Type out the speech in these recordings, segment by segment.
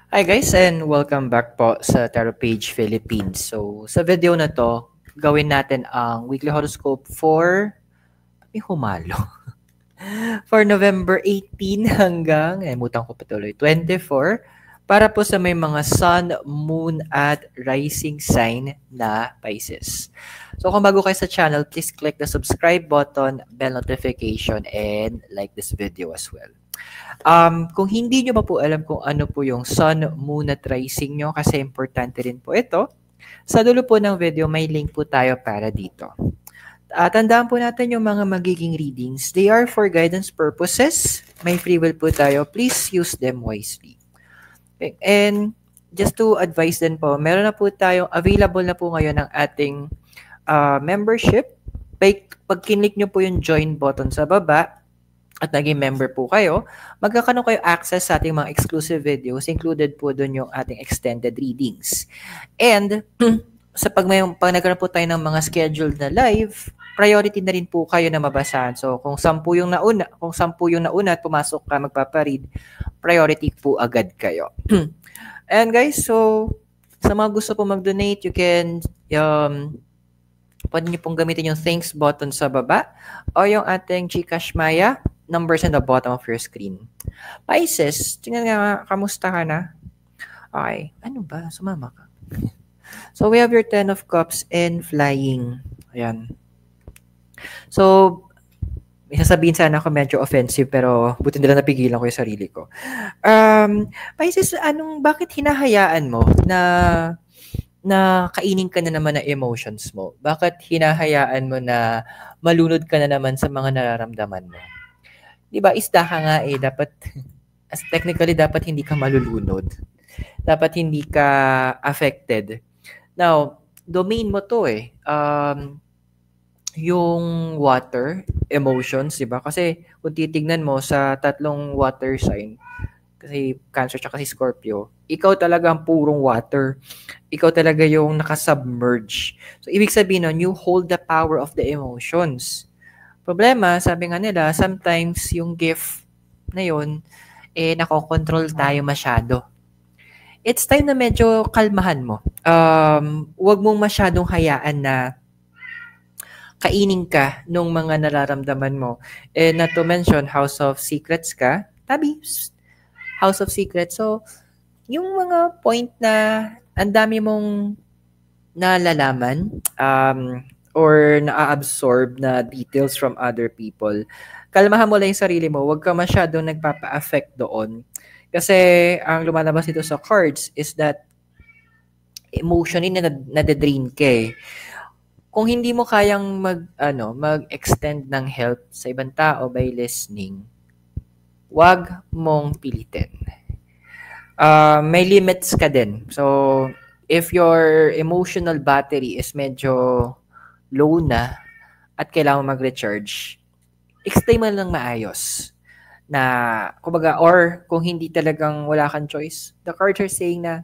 Hi guys and welcome back po sa Tarot Page Philippines. So sa video na to, gawin natin ang weekly horoscope for may humalo. For November 18 hanggang mutang ko patuloy 24 para po sa may mga sun, moon at rising sign na Pisces. So kung bago kayo sa channel, please click the subscribe button, bell notification and like this video as well. Kung hindi nyo pa po alam kung ano po yung sun, moon at rising nyo, kasi importante rin po ito, sa dulo po ng video may link po tayo para dito. Tandaan po natin yung mga magiging readings. They are for guidance purposes. May free will po tayo. Please use them wisely. Okay. And just to advise din po, meron na po tayong available na po ngayon ng ating membership. Pag kinlik nyo po yung join button sa baba, at naging member po kayo, magkakaroon kayo access sa ating mga exclusive videos, included po doon yung ating extended readings. And sa pag nagkaroon po tayo ng mga scheduled na live, priority na rin po kayo na mabasahan. So kung 10 yung nauna at pumasok ka magpaparead, priority po agad kayo. And guys, so sa mga gusto po mag-donate, you can pwede niyo pong gamitin yung thanks button sa baba o yung ating GCash Maya numbers in the bottom of your screen. Pisces, tingnan nga, kamusta ka na? Okay, ano ba? Sumama ka. So, we have your 10 of Cups and Flying. Ayan. So, may sasabihin sana ako medyo offensive, pero buti nila napigilan ko yung sarili ko. Pisces, bakit hinahayaan mo na kainin ka na naman ng emotions mo? Bakit hinahayaan mo na malunod ka na naman sa mga nararamdaman mo? Diba, isda ka nga dapat, technically, dapat hindi ka malulunod. Dapat hindi ka affected. Now, domain mo to yung water, emotions, diba? Kasi kung titignan mo sa tatlong water sign, kasi Cancer tsaka si Scorpio, ikaw talaga ang purong water. Ikaw talaga yung nakasubmerge. So, ibig sabihin nun, you hold the power of the emotions. Problema, sabi nga nila, sometimes yung gift na yun, nakokontrol tayo masyado. It's time na medyo kalmahan mo. Huwag mong masyadong hayaan na kainin ka nung mga nararamdaman mo. And not to mention, House of Secrets ka. Tabi, House of Secrets. So, yung mga point na ang dami mong nalalaman, or na-absorb na details from other people, kalmahan mo lang yung sarili mo. Huwag ka masyadong nagpapa-affect doon. Kasi ang lumalabas dito sa cards is that emotionally nade-drain ka eh. Kung hindi mo kayang mag-extend ng help sa ibang tao by listening, huwag mong pilitin. May limits ka din. So, if your emotional battery is medyo low na at kailangan mag-recharge, explain mo lang maayos na, kumbaga, or kung hindi talagang wala kang choice, the cards are saying na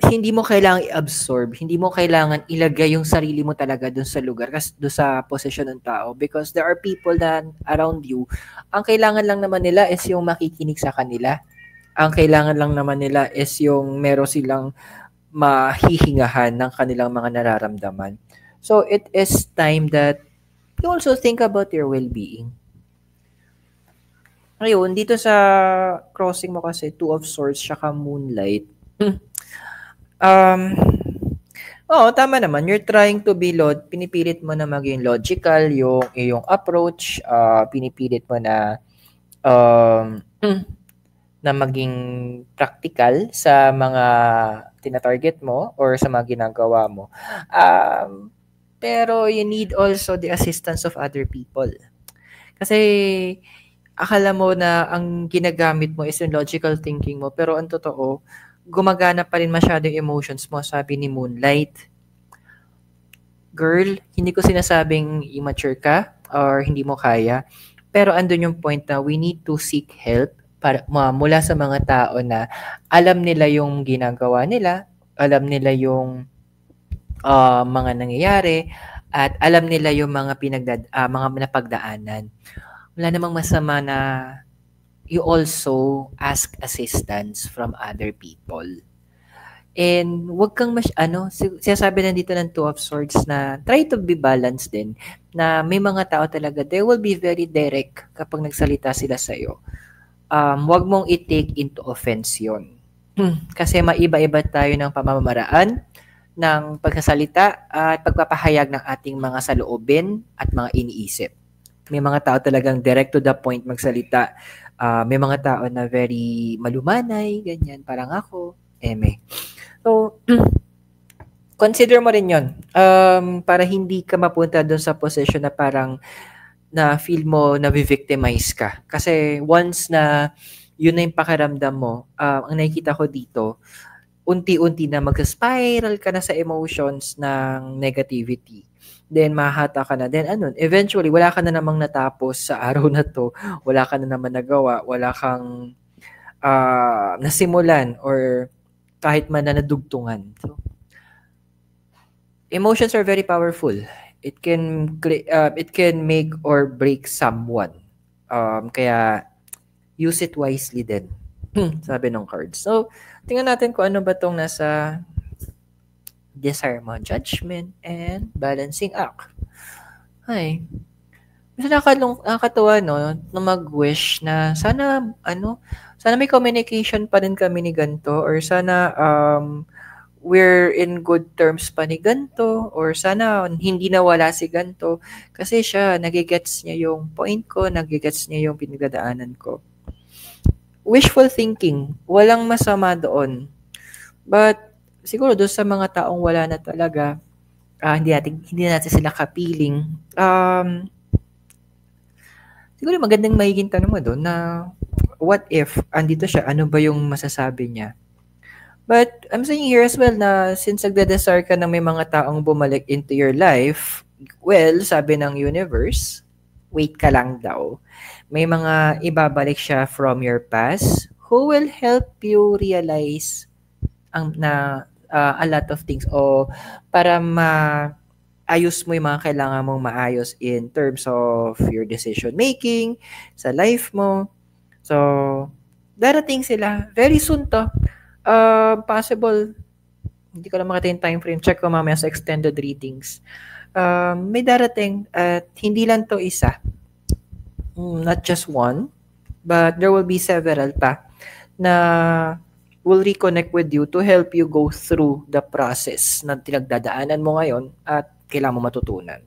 hindi mo kailangan i-absorb, hindi mo kailangan ilagay yung sarili mo talaga dun sa lugar, dun sa posisyon ng tao, because there are people that around you, ang kailangan lang naman nila is yung makikinig sa kanila. Ang kailangan lang naman nila is yung meron silang mahihingahan ng kanilang mga nararamdaman. So, it is time that you also think about your well-being. Ngayon, dito sa crossing mo kasi, Two of Swords, tsaka Moonlight. Tama naman. You're trying to be pinipilit mo na maging logical yung iyong approach. Pinipilit mo na na maging practical sa mga tina-target mo or sa mga ginagawa mo. Pero you need also the assistance of other people. Kasi akala mo na ang ginagamit mo is yung logical thinking mo, pero ang totoo, gumagana pa rin masyado yung emotions mo, sabi ni Moonlight. Girl, hindi ko sinasabing immature ka or hindi mo kaya, pero andun yung point na we need to seek help mula sa mga tao na alam nila yung ginagawa nila, alam nila yung mga nangyayari, at alam nila yung mga mga napagdaanan. Wala namang masama na you also ask assistance from other people. And wag kang sinasabi na dito ng Two of Swords na try to be balanced din, na may mga tao talaga, they will be very direct kapag nagsalita sila sa'yo. Wag mong i-take into offense yun. Kasi maiba-iba tayo ng pamamaraan ng pagsasalita at pagpapahayag ng ating mga saloobin at mga iniisip. May mga tao talagang direct to the point magsalita. May mga tao na very malumanay, ganyan, parang ako, eme. So, consider mo rin yun. Para hindi ka mapunta doon sa position na parang na feel mo na victimize ka. Kasi once na yun na yung pakiramdam mo, ang nakikita ko dito, unti-unti na mag-spiral ka na sa emotions ng negativity. Then, mahata ka na. Then, eventually, wala ka na namang natapos sa araw na to. Wala ka na naman nagawa. Wala kang nasimulan or kahit man na nadugtungan. So, emotions are very powerful. It can make or break someone. Kaya, use it wisely din. Sabi ng cards. So, tingnan natin kung ano ba tong nasa discernment, judgment, and balancing act. Ay. Mas nakakatuwa, no, na mag-wish na sana may communication pa din kami ni ganito, or sana we're in good terms pa ni ganito, or sana hindi nawala si ganito kasi siya nagigets niya yung point ko, nagigets niya yung pinagdadaanan ko. Wishful thinking, walang masama doon. But siguro doon sa mga taong wala na talaga, hindi natin sila kapiling. Siguro magandang magiging tanong mo doon na what if andito siya, ano ba yung masasabi niya? But I'm saying here as well na since nagde-desire ka na may mga taong bumalik into your life, well, sabi ng universe, wait ka lang daw. May mga ibabalik siya from your past who will help you realize a lot of things o para ayos mo yung mga kailangan mong maayos in terms of your decision making, sa life mo. So, darating sila. Very soon to. Possible, hindi ko lang makita yung time frame. Check ko mamaya sa extended readings. May darating at hindi lang to isa. Not just one, but there will be several pa na will reconnect with you to help you go through the process na tinagdadaanan mo ngayon at kailangan mo matutunan.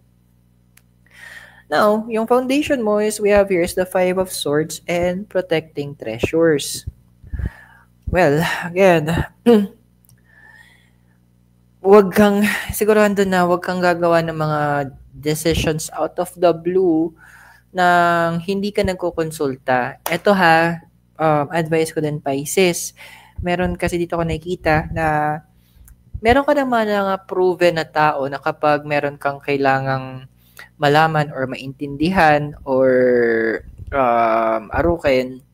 Now, yung foundation mo is we have here is the Five of Swords and protecting treasures. Well, again, wag kang gagawa ng mga decisions out of the blue nang hindi ka nagkukonsulta. Ito advice ko din, Pisces. Meron kasi dito ko nakikita na meron ka naman mga proven na tao na kapag meron kang kailangang malaman or maintindihan or arukin,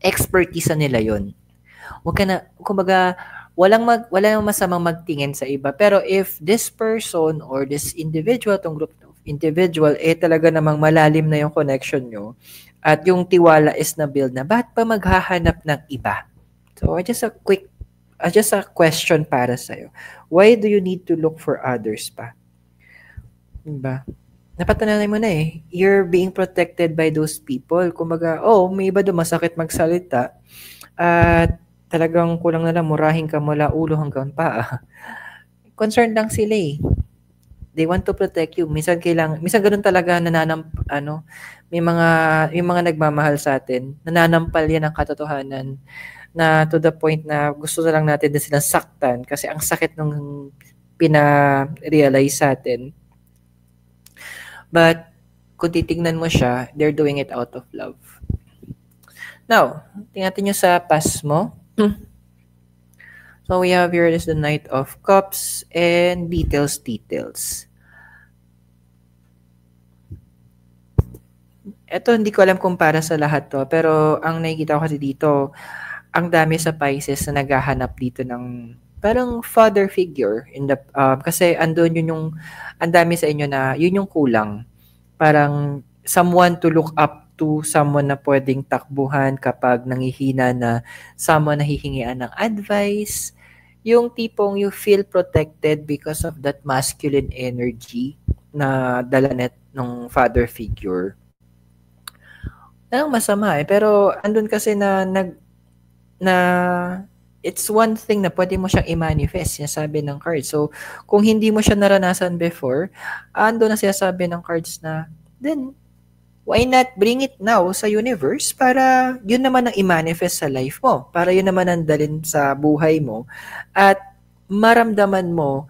expertise nila yon. Wag ka na, kumbaga, walang masamang magtingin sa iba. Pero if this person or this individual, tong group of individual, talaga namang malalim na yung connection nyo at yung tiwala is na-build na, ba't pa maghahanap ng iba? So, just a question para sa'yo. Why do you need to look for others pa? Diba? Napatananay mo na you're being protected by those people. Kumbaga, may iba doon masakit magsalita at talagang kulang na lang murahin ka mula ulo hanggang paa. Concerned lang sila They want to protect you. Minsan ganun talaga may mga nagmamahal sa atin, nananampal yan ang katotohanan na to the point na gusto na lang natin din silang saktan kasi ang sakit nung pina-realize sa atin. But kung titignan mo siya, they're doing it out of love. Now, tingnan nyo sa past mo. So we have here is the Knight of Cups and details. Ito, hindi ko alam kung para sa lahat to, pero ang nakikita ko kasi dito, ang dami sa Pisces na naghahanap dito ng parang father figure in the kasi andun yun yung ang dami sa inyo na yun yung kulang. Parang someone to look up to someone na pwedeng takbuhan kapag nangihina na, someone na hihingian ng advice, yung tipong you feel protected because of that masculine energy na dala net ng father figure. Anong masama eh, pero andun kasi na it's one thing na pwede mo siyang i-manifest, sinasabi ng cards. So, kung hindi mo siya naranasan before, ando na sinasabi ng cards na, then, why not bring it now sa universe para yun naman ang i-manifest sa life mo, para yun naman ang dalin sa buhay mo, at maramdaman mo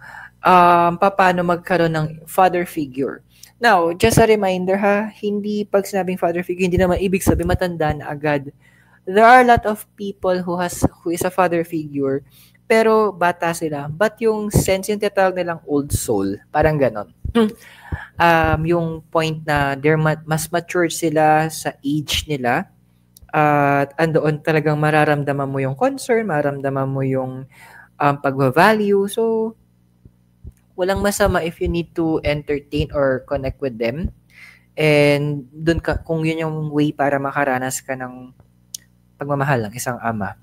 paano magkaroon ng father figure. Now, just a reminder ha, hindi pag sinabing father figure, hindi naman ibig sabihin matanda na agad. There are a lot of people who is a father figure, pero bata sila. But yung sense, yung tinatawag nilang old soul, parang ganon. Yung point na they're mas mature sila sa age nila, at andoon talagang mararamdaman mo yung concern, mararamdaman mo yung pagbavalue. So, walang masama if you need to entertain or connect with them. And dun ka, kung yun yung way para makaranas ka ng pagmamahal ng isang ama.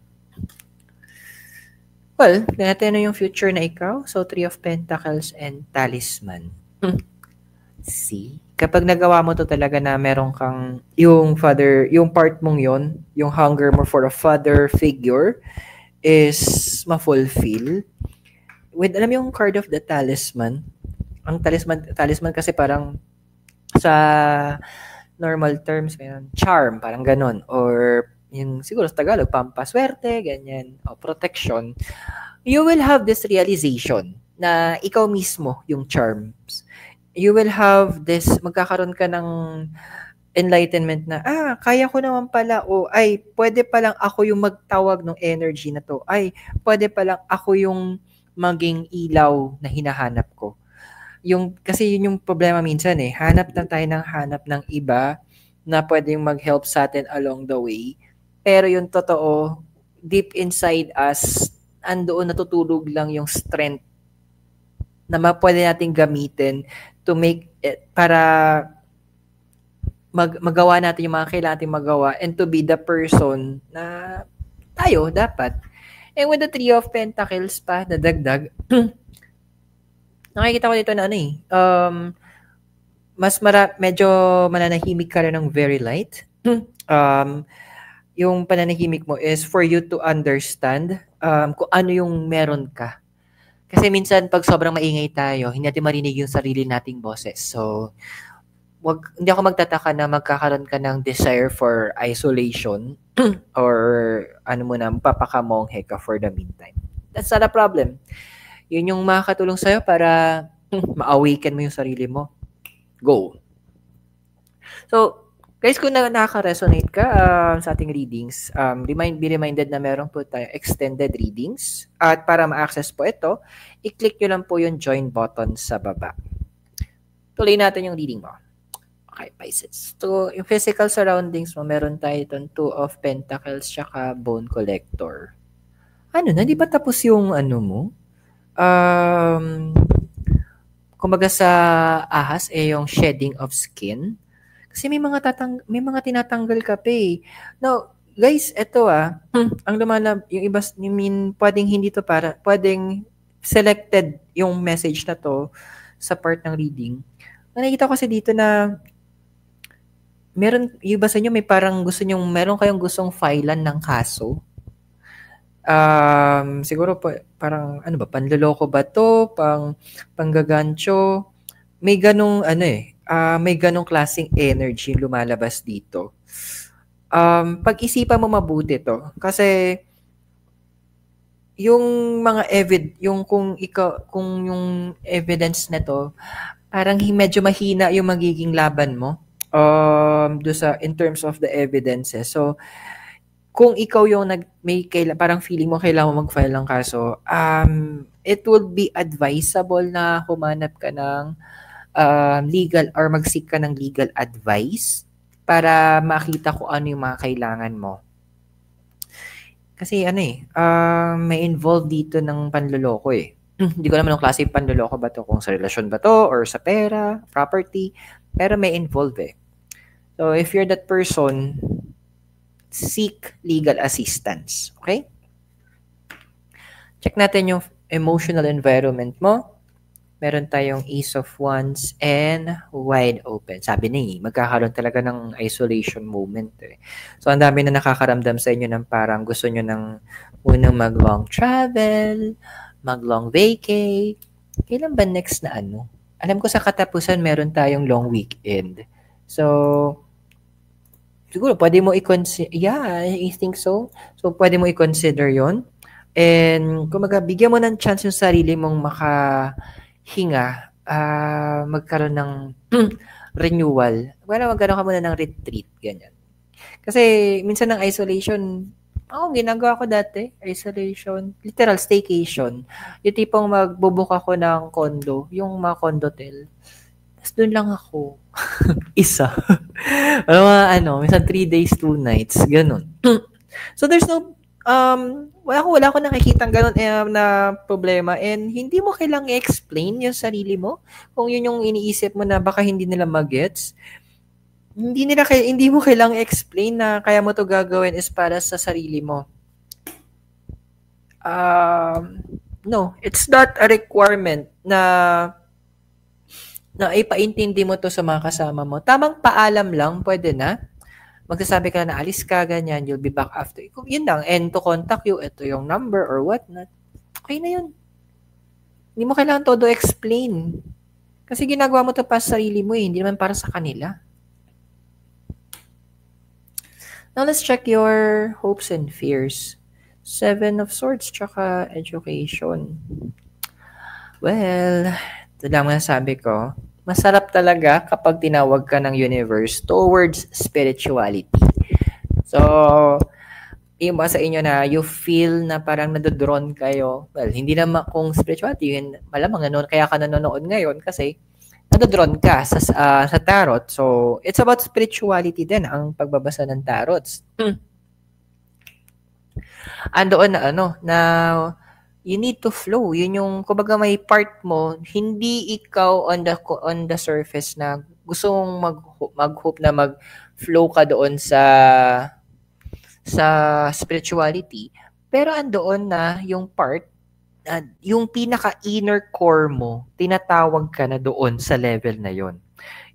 Well, natin na yung future na ikaw. So, 3 of Pentacles and Talisman. See? Kapag nagawa mo to talaga na meron kang yung father, yung part mong yon, yung hunger mo for a father figure is ma-fulfill. With, alam yung card of the Talisman, ang talisman kasi parang sa normal terms, charm, parang ganon. Or yung siguro sa Tagalog, pampaswerte, ganyan, o protection. You will have this realization na ikaw mismo yung charms. You will have this, magkakaroon ka ng enlightenment na, kaya ko naman pala, o ay, pwede palang ako yung magtawag ng energy na to. Ay, pwede palang ako yung maging ilaw na hinahanap ko. Kasi yun yung problema minsan eh. Hanap ng iba na pwedeng mag-help sa atin along the way. Pero yung totoo, deep inside us, andoon natutulog lang yung strength na pwede natin gamitin to make it, para magawa natin yung mga kailangan natin magawa and to be the person na tayo dapat. And with the 3 of Pentacles pa, nadagdag, nakikita ko dito na medyo mananahimik ka rin ng very light. Yung pananahimik mo is for you to understand kung ano yung meron ka. Kasi minsan pag sobrang maingay tayo, hindi natin marinig yung sarili nating boses. So, hindi ako magtataka na magkakaroon ka ng desire for isolation or papakamonghe ka for the meantime. That's not a problem. Yun yung makakatulong sa'yo para ma-awaken mo yung sarili mo. Go. So, guys, kung nakaka-resonate ka sa ating readings, be reminded na meron po tayo extended readings. At para ma-access po ito, i-click nyo lang po yung join button sa baba. Tuloy natin yung reading mo. Okay, Pisces. So, yung physical surroundings mo, meron tayo itong 2 of Pentacles tsaka Bone Collector. Di ba tapos yung mo? Kumbaga sa ahas, yung shedding of skin. Kasi may mga tinatanggal ka pa eh. Now, guys, ito ang yung iba, pwedeng hindi to pwedeng selected yung message na to sa part ng reading. Nakikita ko kasi dito na meron, yung iba sa inyo meron kayong gustong filean ng kaso. Siguro parang panloloko ba to, panggagancho, may ganong may ganong klaseng energy lumalabas dito. Pag-isipan mo mabuti to kasi yung mga kung yung evidence na to, parang medyo mahina yung magiging laban mo in terms of the evidences. So, kung ikaw yung parang feeling mo kailangan mo mag-file ng kaso, it would be advisable na humanap ka ng legal or mag-seek ka ng legal advice para makita kung ano yung mga kailangan mo. Kasi may involved dito ng panloloko eh. Hindi ko naman yung klase panloloko ba to, kung sa relasyon ba to or sa pera, property, pero may involved eh. So, if you're that person, seek legal assistance. Okay? Check natin yung emotional environment mo. Meron tayong Ace of Wands and wide open. Sabi ni, magkakaroon talaga ng isolation moment. Eh. So, ang dami na nakakaramdam sa inyo ng parang gusto nyo ng unang mag-long travel, mag-long vacay. Kailan ba next na ano? Alam ko sa katapusan, meron tayong long weekend. So, siguro pwede mo i-consider, yeah, I think so. So, pwede mo i-consider yon. And, kumaga, bigyan mo ng chance yung sarili mong makahinga, magkaroon ng renewal. Well, magkaroon ka muna ng retreat, ganyan. Kasi, minsan ng isolation, ginagawa ko dati, isolation, literal staycation. Yung tipong magbubook ako ng condo, yung mga condotel. Tapos doon lang ako. Isa. Minsan 3 days, 2 nights, ganun. So, there's no wala ko nakikitang ganun na problema, and hindi mo kailangang i-explain yung sarili mo kung yun yung iniisip mo na baka hindi nila magets. Hindi mo kailangang i-explain na kaya mo to gagawin is para sa sarili mo. No, it's not a requirement na ipaintindi mo to sa mga kasama mo. Tamang paalam lang, pwede na. Magsasabi ka na alis ka, ganyan, you'll be back after. Yun lang, and to contact you, ito yung number or whatnot. Okay na yun. Hindi mo kailangan todo explain. Kasi ginagawa mo to para sa sarili mo hindi naman para sa kanila. Now, let's check your hopes and fears. 7 of Swords, tsaka education. Well, ito lang masasabi ko. Masarap talaga kapag tinawag ka ng universe towards spirituality. So, yung ba sa inyo na you feel na parang nadodrawn kayo? Well, hindi naman kung spirituality, yun, malamang kaya ka nanonood ngayon kasi nadodrawn ka sa tarot. So, it's about spirituality din ang pagbabasa ng tarots. Andoon na you need to flow. Yun yung, kumbaga may part mo, hindi ikaw on the surface na gusto mong mag-hope na mag-flow ka doon sa spirituality. Pero andoon na yung part, yung pinaka-inner core mo, tinatawag ka na doon sa level na yon.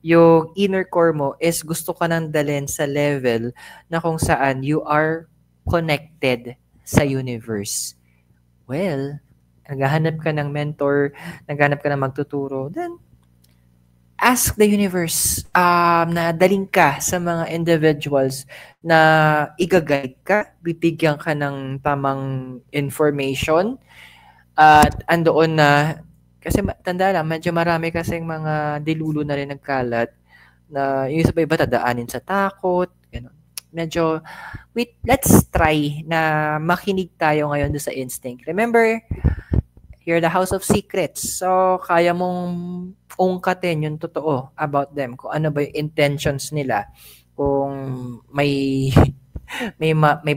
Yung inner core mo is gusto ka nang dalhin sa level na kung saan you are connected sa universe. Well, naghahanap ka ng mentor, naghahanap ka ng magtuturo, then ask the universe na daling ka sa mga individuals na i-guide ka, bibigyan ka ng tamang information, at andoon na, kasi tanda lang, medyo marami kasing mga dilulo na rin nagkalat na yung iba tadaanin sa takot, gano'n. Medyo, let's try na makinig tayo ngayon doon sa instinct. Remember, you're the house of secrets. So, kaya mong ungkatin yung totoo about them. Kung ano ba yung intentions nila. Kung may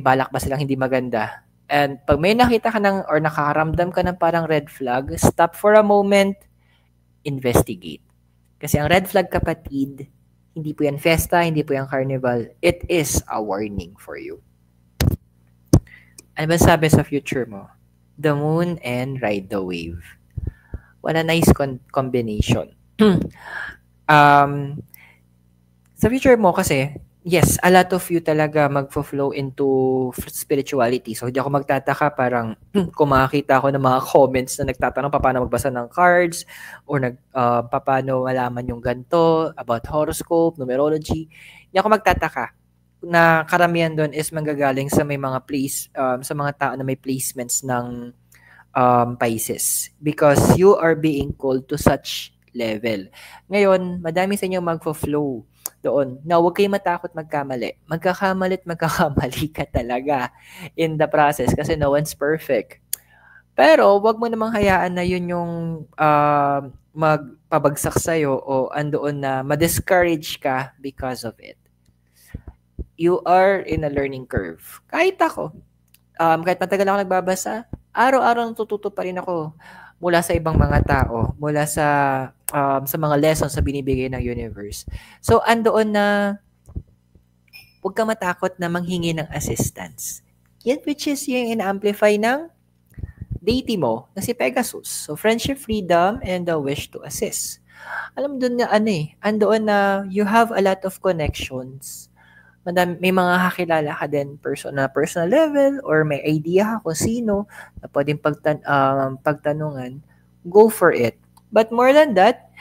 balak ba silang hindi maganda. And pag may nakita ka or nakakaramdam ka ng parang red flag, stop for a moment, investigate. Kasi ang red flag, kapatid, hindi po yan festa, hindi po yan carnival. It is a warning for you. Ano ba sabi sa future mo? The moon and ride the wave. What a nice combination. Sa future mo kasi, yes, a lot of you talaga magfo-flow into spirituality. So, hindi ako magtataka parang kung makakita ako ng mga comments na nagtatanong paano magbasa ng cards or paano malaman yung ganito about horoscope, numerology. Hindi ako magtataka na karamihan doon is manggagaling sa may mga sa mga tao na may placements ng Pisces, because you are being called to such level. Ngayon, madami sa inyo magfo-flow doon. Now, huwag kayong matakot magkamali. Magkakamali ka talaga in the process kasi no one's perfect. Pero, huwag mo namang hayaan na yun yung magpabagsak sa'yo o andoon na ma-discourage ka because of it. You are in a learning curve. Kahit ako, kahit matagal ako nagbabasa, araw-araw natututo pa rin ako mula sa ibang mga tao, mula sa mga lessons na binibigay ng universe. So, andoon na huwag ka matakot na manghingi ng assistance. Yan which is yung in-amplify ng deity mo na si Pegasus. So, friendship, freedom, and the wish to assist. Alam doon na andoon na you have a lot of connections. May mga kakilala ka din personal level or may idea ka kung sino na pwedeng pagtanungan, go for it. But more than that,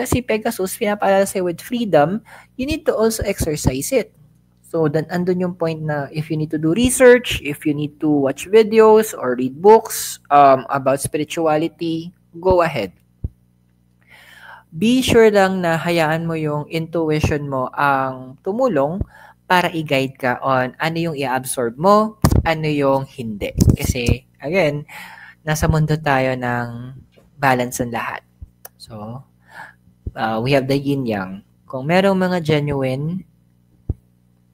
si Pegasus, pinapaalala sa'yo with freedom, you need to also exercise it. So, then andun yung point na if you need to do research, if you need to watch videos or read books about spirituality, go ahead. Be sure lang na hayaan mo yung intuition mo ang tumulong para i-guide ka on ano yung i-absorb mo, ano yung hindi. Kasi, again, nasa mundo tayo ng balance ng lahat. So, we have the yin-yang. Kung merong mga genuine,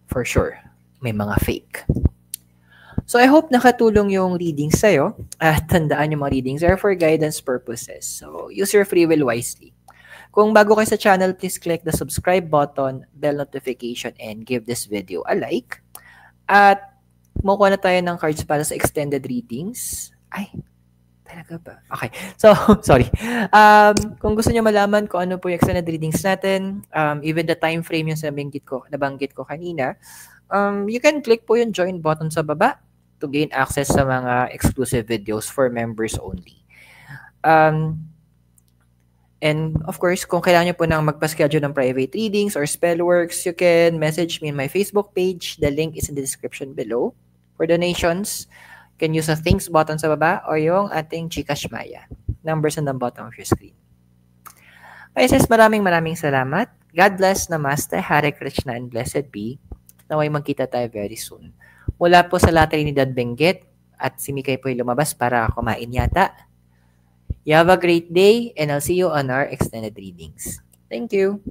for sure, may mga fake. So, I hope nakatulong yung readings sa'yo. At tandaan yung mga readings are for guidance purposes. So, use your free will wisely. Kung bago kayo sa channel, please click the subscribe button, bell notification, and give this video a like. At makuha na tayo ng cards para sa extended readings. Ay, talaga ba? Okay. So, sorry. Kung gusto niyo malaman kung ano po yung extended readings natin, even the time frame yung nabanggit ko kanina, you can click po yung join button sa baba to gain access sa mga exclusive videos for members only. And of course, kung kailangan nyo po nang magpa-schedule ng private readings or spellworks, you can message me in my Facebook page. The link is in the description below. For donations, you can use the thanks button sa baba or yung ating Gcash Maya. Numbers on the bottom of your screen. Pisces, maraming salamat. God bless, Namaste, Hare Krishna, and blessed be. Naway magkita tayo very soon. Mula po sa La Trinidad Benguet at si Mikay po lumabas para kumain yata. You have a great day and I'll see you on our extended readings. Thank you.